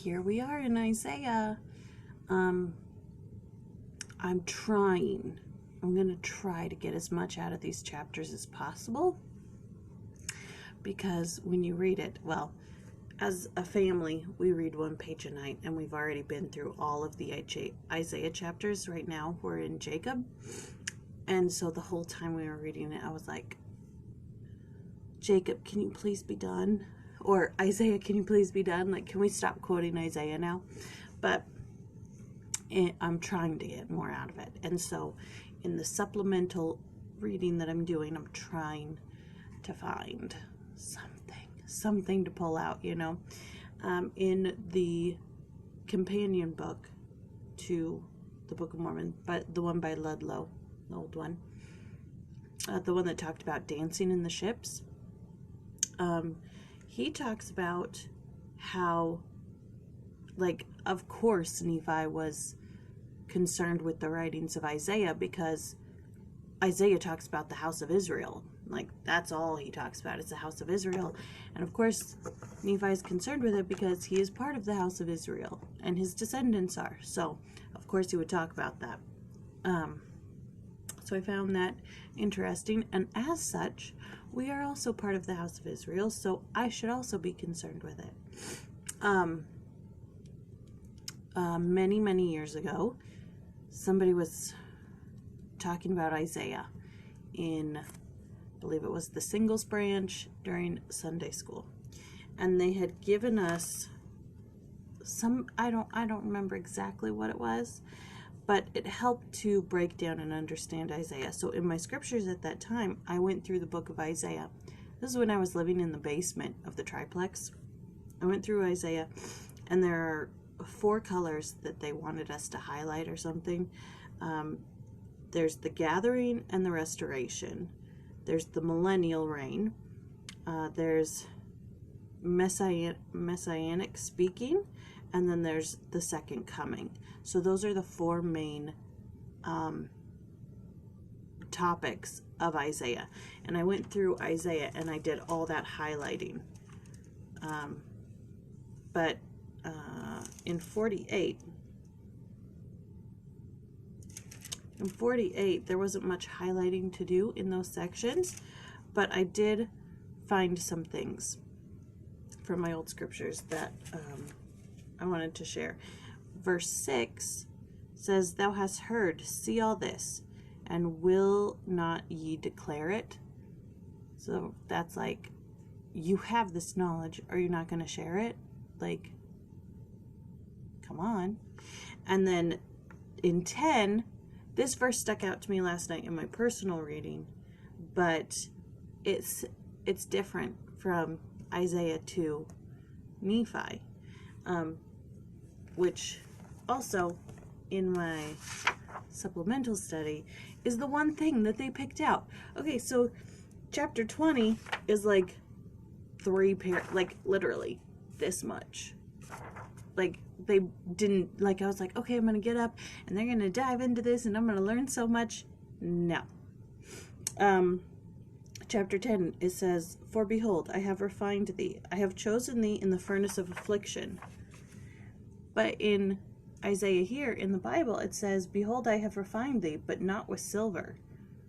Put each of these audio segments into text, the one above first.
here we are in Isaiah. I'm going to try to get as much out of these chapters as possible, because when you read it, well, as a family, we read one page a night, and we've already been through all of the Isaiah chapters. Right now, we're in Jacob, and so the whole time we were reading it, I was like, Jacob, can you please be done? Or Isaiah, can you please be done? Like, can we stop quoting Isaiah now? But I'm trying to get more out of it. And so in the supplemental reading that I'm doing, I'm trying to find something to pull out, you know. In the companion book to the Book of Mormon, but the one by Ludlow, the old one, the one that talked about dancing in the ships, he talks about how, like, of course Nephi was concerned with the writings of Isaiah, because Isaiah talks about the house of Israel. Like, that's all he talks about, is the house of Israel. And of course Nephi is concerned with it because he is part of the house of Israel and his descendants are. So of course he would talk about that. So I found that interesting, and as such, we are also part of the house of Israel, so I should also be concerned with it. Many years ago, somebody was talking about Isaiah in, I believe it was the singles branch during Sunday school, and they had given us some, I don't remember exactly what it was, but it helped to break down and understand Isaiah. So in my scriptures at that time, I went through the book of Isaiah. This is when I was living in the basement of the triplex. I went through Isaiah, and there are 4 colors that they wanted us to highlight or something. There's the gathering and the restoration. There's the millennial reign. There's messianic speaking, and then there's the second coming. So those are the 4 main topics of Isaiah. And I went through Isaiah and I did all that highlighting. But in 48, there wasn't much highlighting to do in those sections, but I did find some things from my old scriptures that I wanted to share. Verse 6 says, "Thou hast heard, see all this, and will not ye declare it?" So that's like, you have this knowledge, are you not going to share it? Like, come on. And then in 10, this verse stuck out to me last night in my personal reading, but it's different from Isaiah to Nephi, which also in my supplemental study is the one thing that they picked out. Okay, so chapter 20 is like 3 like literally this much. Like, they didn't, like, I was like, okay, I'm going to get up and they're going to dive into this and I'm going to learn so much. No. Chapter 10, it says, "For behold, I have refined thee. I have chosen thee in the furnace of affliction." But in Isaiah here, in the Bible, it says, "Behold, I have refined thee, but not with silver.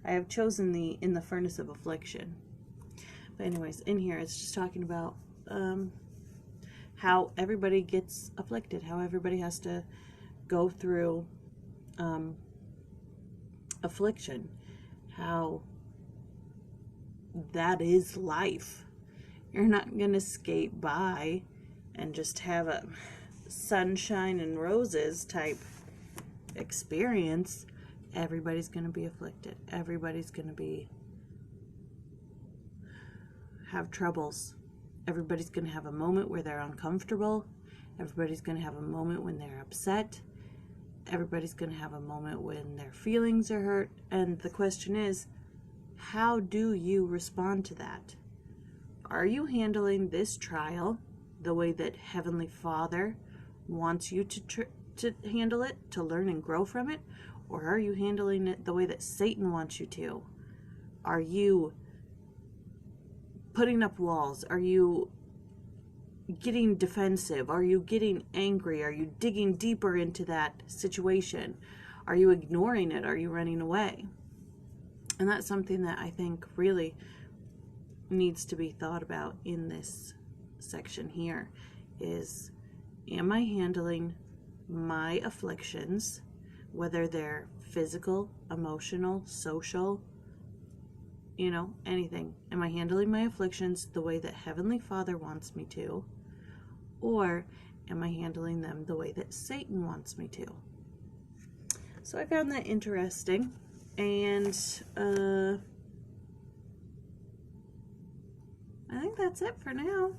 I have chosen thee in the furnace of affliction." But anyways, in here, it's just talking about how everybody gets afflicted, how everybody has to go through affliction, how that is life. You're not going to skate by and just have a sunshine and roses type experience. Everybody's going to be afflicted. Everybody's going to have troubles. Everybody's going to have a moment where they're uncomfortable. Everybody's going to have a moment when they're upset. Everybody's going to have a moment when their feelings are hurt. And the question is, how do you respond to that? Are you handling this trial the way that Heavenly Father wants you to handle it, to learn and grow from it? Or are you handling it the way that Satan wants you to? Are you putting up walls? Are you getting defensive? Are you getting angry? Are you digging deeper into that situation? Are you ignoring it? Are you running away? And that's something that I think really needs to be thought about in this section here is, am I handling my afflictions, whether they're physical, emotional, social, anything? Am I handling my afflictions the way that Heavenly Father wants me to? Or am I handling them the way that Satan wants me to? So I found that interesting. And I think that's it for now.